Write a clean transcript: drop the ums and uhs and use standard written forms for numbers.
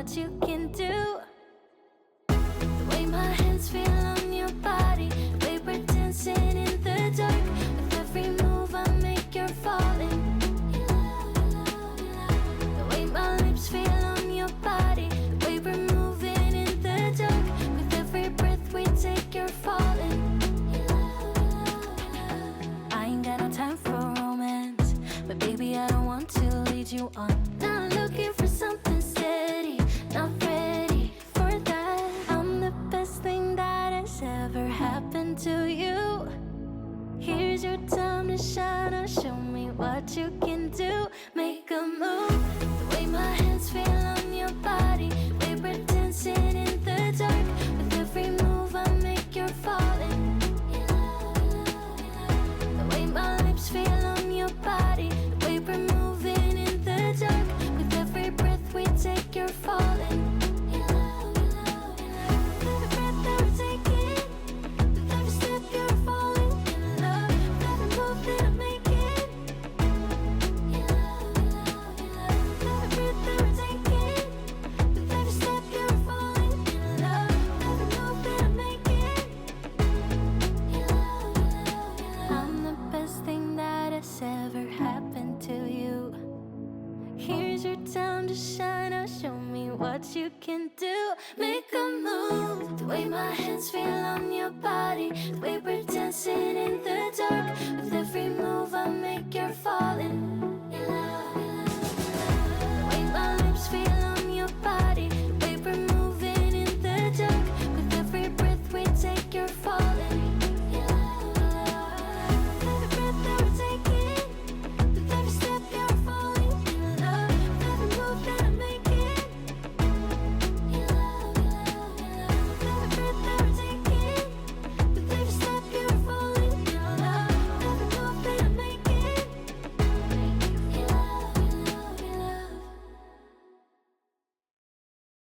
what you can do. The way my hands feel on your body, the way we're dancing in the dark. With every move I make, you're falling. The way my lips feel on your body, the way we're moving in the dark. With every breath we take, you're falling. I ain't got no time for romance, but baby I don't want to lead you on. Not looking for something steady, not ready for that. I'm the best thing that has ever happened to you. Here's your time to shine, now show me what you can do. Make a move, the way my hands feel on your body, the way we're dancing in the dark. With every move I make, you're falling. The way my lips feel on your body, the way we're moving in the dark. With every breath we take, you're falling. Every breath that we're taking, with every step you're falling in love. With every move that I'm making, every breath that we're taking, with every step you're falling in love. With every move that I'm making, I'm the best thing that has ever happened to you. Here's your time to shine, now show me what you can do. Make a move, the way my hands feel on your body, the way we're dancing in the dark. With every move I make, you're falling. The way my lips feel on your body,